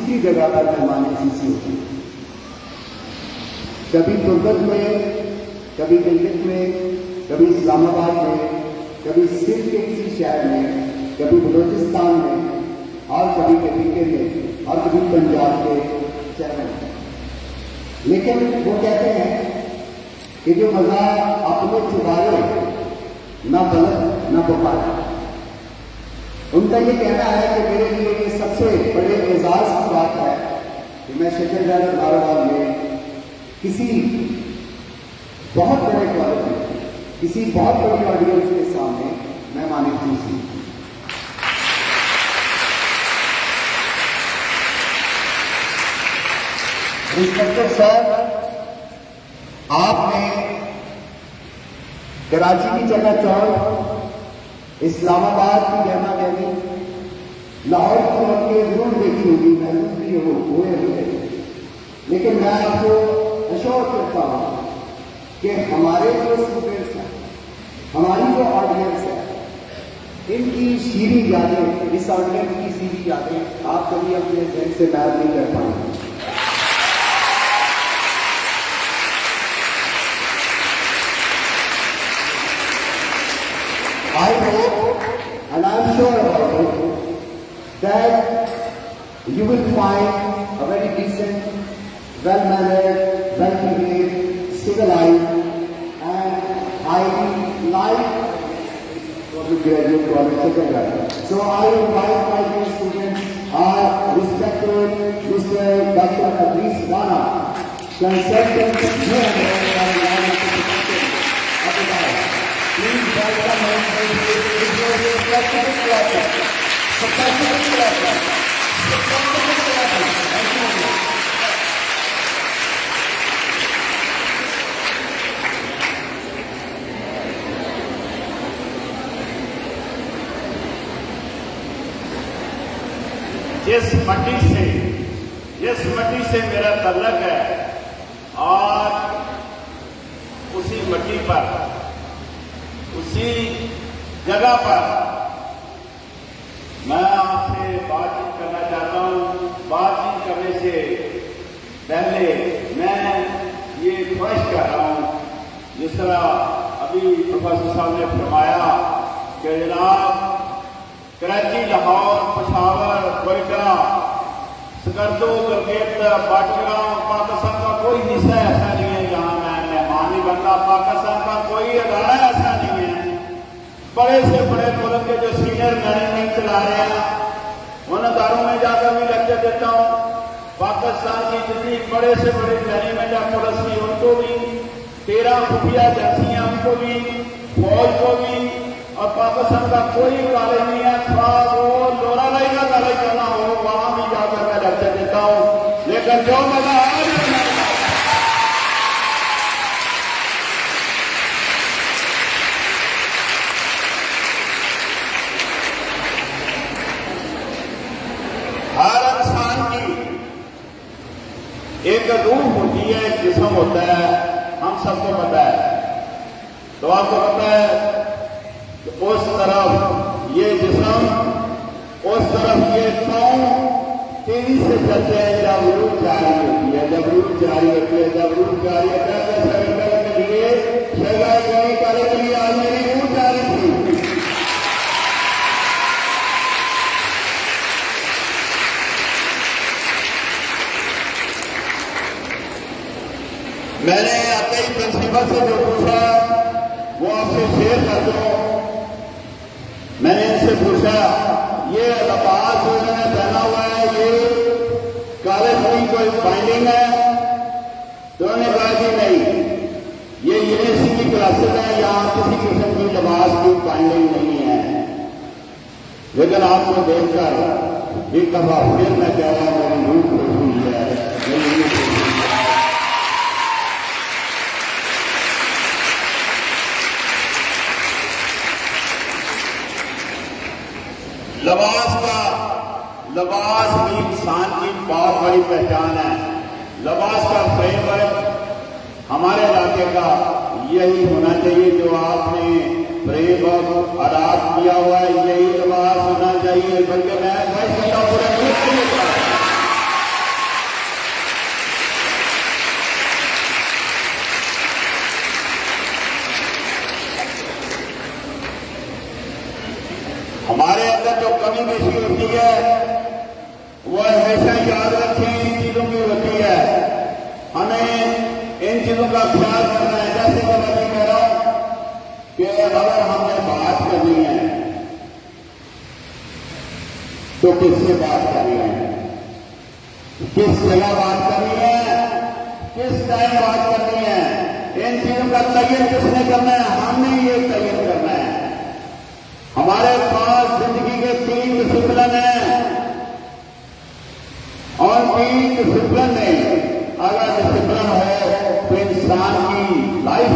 दूसरी जगह पर मेहमान खुशी होती है। कभी तुर्कत में, कभी गिलगित में, कभी इस्लामाबाद में, कभी सिंध के किसी शहर में, कभी बलोचिस्तान में और कभी के में और कभी पंजाब के शहर में। लेकिन वो कहते हैं कि जो मजा अपने चुबारे ना बलद ना बुखार। उनका ये कहना है कि मेरे लिए ये सबसे बड़े एजाज की बात है कि मैं शेखर जादव धारावाल में किसी बहुत बड़े क्वालिटी, किसी बहुत बड़ी ऑडियंस के सामने मैं मानी खुशी। इंस्पेक्टर सर, आपने कराची की जगह चौक, इस्लामाबाद की गहमा गहमी, लाहौर की लड़के जरूर देखी होगी, महसूस भी हुए होंगे। लेकिन मैं आपको अश्योर करता हूं कि हमारे जो स्टूडेंट्स हैं, हमारी जो ऑडियंस है, इनकी शीरी यादें, इस ऑडियंस की शीरी यादें आप कभी अपने जहन से मैच नहीं कर पाएंगे। I hope and I am sure about it that you will find a very decent, well-mannered, well-behaved, civilized, and highly liked for the graduate college. So I invite my dear students, our respected Mr. Dr. Adris Rana, consultant please welcome जिस मट्टी से मेरा तल्लक है और उसी मट्टी पर, उसी जगह पर मैं आपसे बातचीत करना चाहता हूं। बातचीत करने से पहले मैं ये ख्वाहिश कर रहा हूं, जिस तरह अभी प्रोफेसर साहब ने फरमाया कि जनाब कराची, लाहौर, पेशावर, कोयटा, सकर्दो, गिलगित, बाटगांव, पाकिस्तान का कोई हिस्सा ऐसा नहीं है जहां मैं मेहमान नहीं बनता। पाकिस्तान का कोई अदारा ऐसा नहीं है। बड़े से बड़े मुल्क के जो सीनियर मैनेजमेंट चला रहे हैं, उन अदारों में जाकर भी लेक्चर देता हूं। पाकिस्तान की जितनी बड़े से बड़ी मैनेजमेंट है पुलिस की, उनको भी, 13 खुफिया एजेंसियां, उनको भी, फौज को भी, और पाकिस्तान का कोई कॉलेज नहीं है, वो लोरालाई का कॉलेज करना हो, वहां भी जाकर मैं लेक्चर देता हूं। लेकिन जो मजा हर इंसान की एक रूह होती है, एक जिस्म होता है, हम सबको पता है। तो आपको पता है उस तरफ ये जिस्म, उस तरफ ये पांव तेजी से चलते हैं जब रूह जारी होती है, जब रूह जारी होती है, जब रूह जारी होता है। शगल के लिए, शगल करने के लिए आज मेरी रूह जारी थी। मैंने आते ही प्रिंसिपल से जो पूछा वो आपसे शेयर कर दो। मैंने इनसे पूछा, ये लिबास जो इन्होंने पहना हुआ है, ये कॉलेज की कोई बाइंडिंग है? तो उन्होंने कहा कि नहीं, ये यूनिवर्सिटी की क्लासेज है, यहाँ किसी किस्म की लिबास की बाइंडिंग नहीं है। लेकिन आपको देखकर एक दफा फिर मैं कह रहा हूं, मेरी रूह खुश हुई है। लिबास भी इंसान की बहुत बड़ी पहचान है। लिबास का फ्रेमवर्क हमारे इलाके का यही होना चाहिए, जो आपने फ्रेमवर्क अडॉप्ट किया हुआ है, यही लिबास होना चाहिए। बल्कि मैं पूरे मुल्क के लिए किससे बात करनी है, किस जगह बात करनी है, किस टाइम बात करनी है, इन चीजों का तयन किसने करना है? हमने ये तयन करना है। हमारे पास जिंदगी के 3 डिसिप्लिन हैं और 3 डिसिप्लिन में अगर डिसिप्लिन हो तो इंसान की लाइफ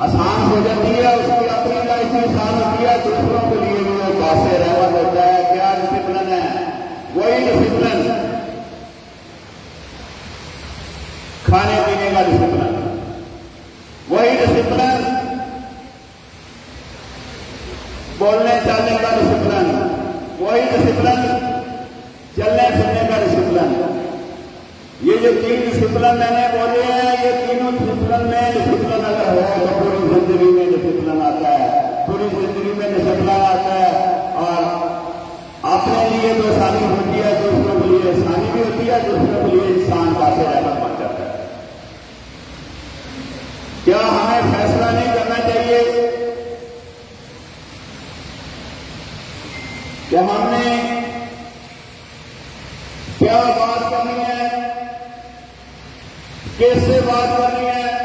आसान हो जाती है, उसकी अपनी लाइफ भी आसान होती है, दूसरों के लिए भी वो बासे रहमत होता है। क्या डिसिप्लिन है? वही डिसिप्लिन खाने पीने का डिसिप्लिन, वही डिसिप्लिन बोलने चालने का डिसिप्लिन, वही डिसिप्लिन चलने फिरने का डिसिप्लिन। ये जो 3 डिसिप्लिन मैंने बोले हैं, ये तीनों डिसिप्लिन में डिसिप्लिन अगर हो तो पूरी जिंदगी में डिसिप्लिन आता है, पूरी जिंदगी में डिसिप्लिन आता है और अपने लिए तो आसानी होती है, दूसरों के लिए आसानी भी होती है, दूसरों के लिए इंसान काफी रहमत बन जाता है। क्या हमें फैसला नहीं करना चाहिए कि हमने क्या बात करनी है, किससे बात करनी